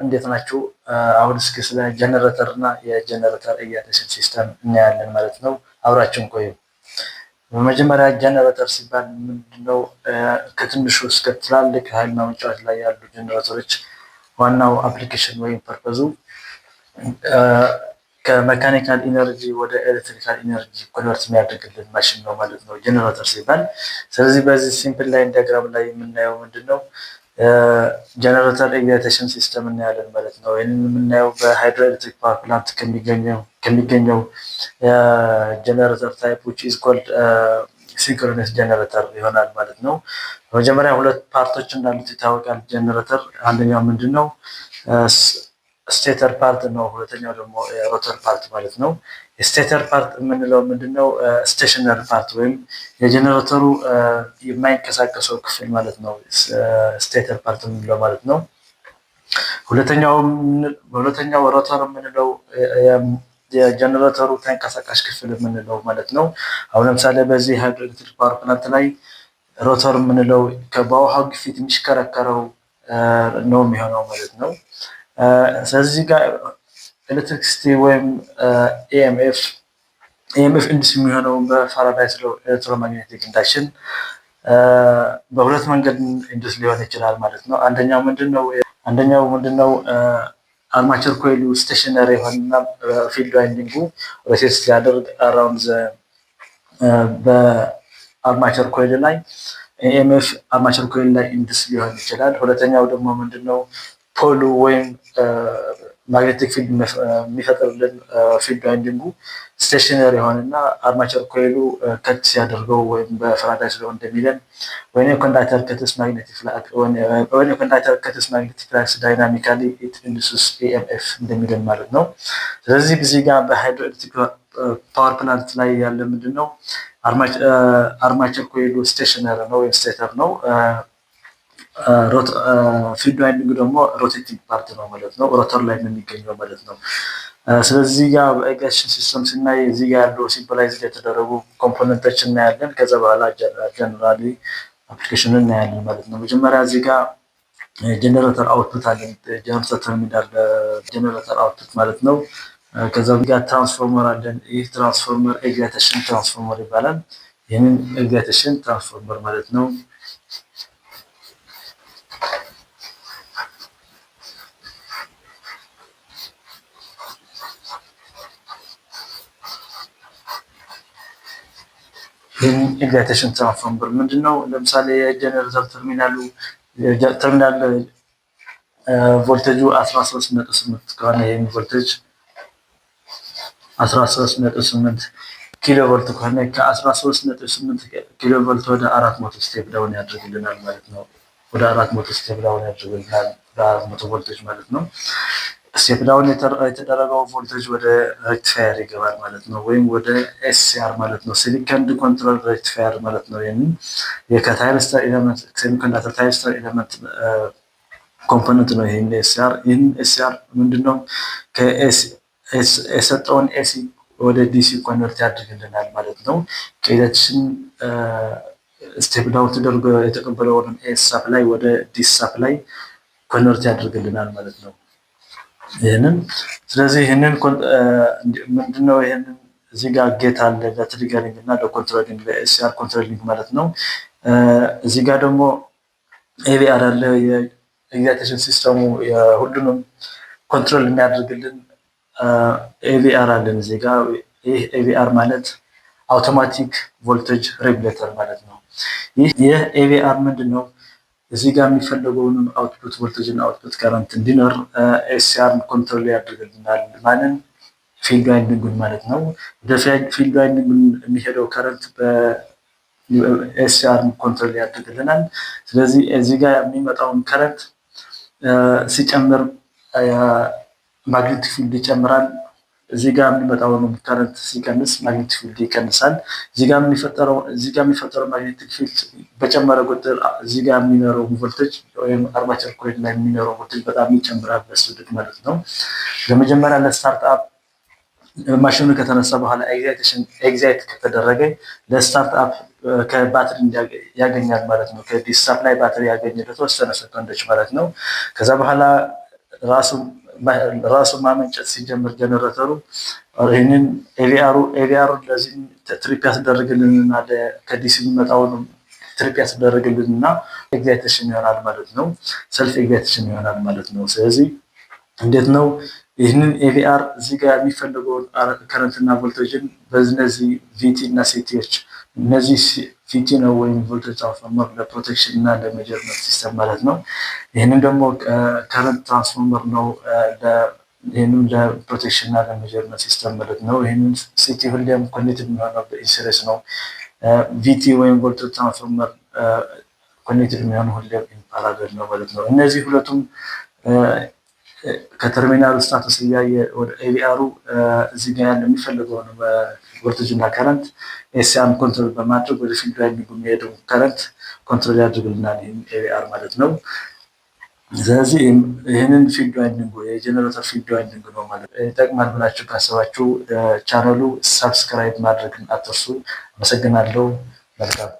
እንዴት ናችሁ? አሁን እስኪ ስለ ጀነሬተር እና የጀነሬተር ኤግዚቴሽን ሲስተም እናያለን ማለት ነው። አብራችን ቆዩ። በመጀመሪያ ጀነሬተር ሲባል ምንድነው? ከትንሹ እስከ ትላልቅ ኃይል ማመንጫዎች ላይ ያሉ ጀነሬተሮች ዋናው አፕሊኬሽን ወይም ፐርፐዙ ከሜካኒካል ኢነርጂ ወደ ኤሌክትሪካል ኢነርጂ ኮንቨርት የሚያደርግልን ማሽን ነው ማለት ነው ጀነሬተር ሲባል። ስለዚህ በዚህ ሲምፕል ላይን ዲያግራም ላይ የምናየው ምንድነው? ጀነሬተር ኤግዚቴሽን ሲስተም እናያለን ማለት ነው። ይህንን የምናየው በሃይድሮ ኤሌክትሪክ ፓወር ፕላንት ከሚገኘው ጀነሬተር ታይፕ which is called ሲንክሮነስ ጀነሬተር ይሆናል ማለት ነው። በመጀመሪያ ሁለት ፓርቶች እንዳሉት ይታወቃል ጀነሬተር። አንደኛው ምንድነው? ስቴተር ፓርት ነው። ሁለተኛው ደግሞ ሮተር ፓርት ማለት ነው። ስቴተር ፓርት የምንለው ምንድነው? ስቴሽነሪ ፓርት ወይም የጀነሬተሩ የማይንቀሳቀሰው ክፍል ማለት ነው። ስቴተር ፓርት የምንለው ማለት ነው። ሁለተኛው ሮተር የምንለው የጀነሬተሩ ተንቀሳቃሽ ክፍል የምንለው ማለት ነው። አሁን ለምሳሌ በዚህ ሃይድሮ ኤሌክትሪክ ፓወር ፕላንት ላይ ሮተር የምንለው በውሃው ግፊት የሚሽከረከረው ነው የሚሆነው ማለት ነው። ስለዚህ ጋር ኤሌክትሪክሲቲ ወይም ኢኤምኤፍ ኢንዱስ የሚሆነው በፋራዳይስ ሎው ኤሌክትሮማግኔቲክ ኢንዳክሽን በሁለት መንገድ ኢንዱስ ሊሆን ይችላል ማለት ነው። አንደኛው ምንድነው? አርማቸር ኮይሉ ስቴሽነሪ የሆነና ፊልድ ዋይንዲንጉ ሮቴት ሲያደርግ አራውንድ በአርማቸር ኮይል ላይ ኢኤምኤፍ አርማቸር ኮይል ላይ ኢንዱስ ሊሆን ይችላል። ሁለተኛው ደግሞ ምንድነው? ፖሉ ወይም ማግኔቲክ ፊልድ የሚፈጥርልን ፊልድ ዋይንዲንጉ ስቴሽነሪ የሆነና አርማቸር ኮይሉ ከት ሲያደርገው ወይም በፋራዳይስ ሎው እንደሚለን when a conductor cuts magnetic flux dynamically it induces EMF እንደሚለን ማለት ነው። ስለዚህ እዚህ ጋር በሃይድሮ ኤሌክትሪክ ፓወር ፕላንት ላይ ያለ ምንድነው? አርማቸር ኮይሉ ስቴሽነሪ ነው ወይም ስቴተር ነው። ፊልድ ዋይንዲንግ ደግሞ ሮቴቲንግ ፓርት ነው ማለት ነው። ሮተር ላይ የሚገኘው ማለት ነው። ስለዚህ ጋር በኤግዚቴሽን ሲስተም ስናይ እዚህ ጋር ያለው ሲምፕላይዝድ የተደረጉ ኮምፖነንቶች እናያለን። ከዛ በኋላ ጀነራሊ አፕሊኬሽን እናያለን ማለት ነው። መጀመሪያ እዚህ ጋር ጀነሬተር አውትፑት አለን። ጀነሬተር ተርሚናል ጀነሬተር አውትፑት ማለት ነው። ከዛ ጋር ትራንስፎርመር አለን። ይህ ትራንስፎርመር ኤግዚቴሽን ትራንስፎርመር ይባላል። ይህንን ኤግዚቴሽን ትራንስፎርመር ማለት ነው። ይህን ኤግዚቴሽን ትራንስፎርመር ምንድነው? ለምሳሌ የጀነሬተር ተርሚናል ቮልቴጁ 13.8 ከሆነ ይህን ቮልቴጅ 13.8 ኪሎ ቮልት ከሆነ ከ13.8 ኪሎ ቮልት ወደ 400 ስቴፕ ዳውን ያደርግልናል ማለት ነው። ወደ 400 ስቴፕ ዳውን ያደርግልናል በ400 ቮልቴጅ ማለት ነው። ስቴፕ ዳውን የተደረገው ቮልቴጅ ወደ ሬክቲፋየር ይገባል ማለት ነው። ወይም ወደ ኤስሲአር ማለት ነው። ሲሊከንድ ኮንትሮል ሬክቲፋየር ማለት ነው። ይህንን የከታይሪስተር ኤሌመንት ሴሚኮንዳክተር ታይሪስተር ኤሌመንት ኮምፖነንት ነው። ይህን ኤስሲአር ምንድነው? የሰጠውን ኤሲ ወደ ዲሲ ኮንቨርት ያደርግልናል ማለት ነው። ከኤሌክትሪሽን ስቴፕ ዳውን ተደርጎ የተቀበለውን ኤስ ሳፕላይ ወደ ዲሲ ሳፕላይ ኮንቨርት ያደርግልናል ማለት ነው። ስለዚህ ይህንን ምንድነው? ይህንን እዚህ ጋር ጌት አለ ለትሪገሪንግ እና ለኮንትሮሊንግ ለኤስሲአር ኮንትሮሊንግ ማለት ነው። እዚህ ጋር ደግሞ ኤቪአር አለ። የኤግዚቴሽን ሲስተሙ ሁሉንም ኮንትሮል የሚያደርግልን ኤቪአር አለን እዚህ ጋር። ይህ ኤቪአር ማለት አውቶማቲክ ቮልቴጅ ሬጉሌተር ማለት ነው። ይህ ኤቪአር ምንድነው? እዚህ ጋር የሚፈለገውን አውትፑት ቮልቴጅ እና አውትፑት ከረንት እንዲኖር ኤስሲአር ኮንትሮል ያደርግልናል። ማንን? ፊልድ ዋይንዲንጉን ማለት ነው። ወደ ፊልድ ዋይንዲንጉን የሚሄደው ከረንት በኤስሲአር ኮንትሮል ያደርግልናል። ስለዚህ እዚህ ጋር የሚመጣውን ከረንት ሲጨምር ማግኔቲክ ፊልድ ይጨምራል። እዚህ ጋር የሚመጣውን ከረንት ሲቀንስ ማግኔቲክ ፊልድ ይቀንሳል። እዚህ ጋር የሚፈጠረው ማግኔቲክ ፊልድ በጨመረ ቁጥር እዚህ ጋር የሚኖረው ቮልቴጅ ወይም አርማቸር ኮይል ላይ የሚኖረው ቮልቴጅ በጣም ይጨምራል በስቱዲዮ ማለት ነው። ለመጀመሪያ ለስታርትአፕ ማሽኑ ከተነሳ በኋላ ኤግዚት ከተደረገ ለስታርትአፕ ከባትሪ ያገኛል ማለት ነው። ከዲሲ ሳፕላይ ባትሪ ያገኘ ለተወሰነ ሰከንዶች ማለት ነው። ከዛ በኋላ ራሱ ማመንጨት ሲጀምር ጀነሬተሩ ይህንን ኤቪአሩ ለዚህ ትሪፕ ያስደርግልንና ከዲሲ የሚመጣውን ትሪፕ ያስደርግልንና ኤግዛይቴሽን ይሆናል ማለት ነው። ሰልፍ ኤግዛይቴሽን ይሆናል ማለት ነው። ስለዚህ እንዴት ነው ይህንን ኤቪአር እዚህ ጋር የሚፈልገውን ከረንትና ቮልቴጅን በእነዚህ ቪቲ እና ሲቲዎች እነዚህ ቪቲ ነው ወይም ቮልቴጅ ትራንስፎርመር ለፕሮቴክሽን እና ለሜጀርመንት ሲስተም ማለት ነው። ይህንን ደግሞ ከረንት ትራንስፎርመር ነው ይህንን ለፕሮቴክሽን እና ለሜጀርመንት ሲስተም ማለት ነው። ይህንን ሲቲ ሁሌም ኮኔክትድ የሚሆነው በኢንሱሬንስ ነው። ቪቲ ወይም ቮልቴጅ ትራንስፎርመር ኮኔክትድ የሚሆነው ሁሌም ኢንፓራለል ነው ማለት ነው። እነዚህ ሁለቱም ከተርሚናል ስታተስ እያየ ወደ ኤቪአሩ እዚህ ጋር ያለ የሚፈልገውን ቮልቴጅ እና ከረንት ኤሲአን ኮንትሮል በማድረግ ወደ ፊልድ ዋይንዲንግ የሚሄደው ከረንት ኮንትሮል ያድርግልናል ይህን ኤቪአር ማለት ነው። ስለዚህ ይህንን ፊልድ ዋይንዲንግ የጀነሬተር ፊልድ ዋይንዲንግ ነው ማለት ነው። ይጠቅማል ብላችሁ ካሰባችሁ ቻናሉ ሰብስክራይብ ማድረግ አትርሱ። አመሰግናለሁ። መልካም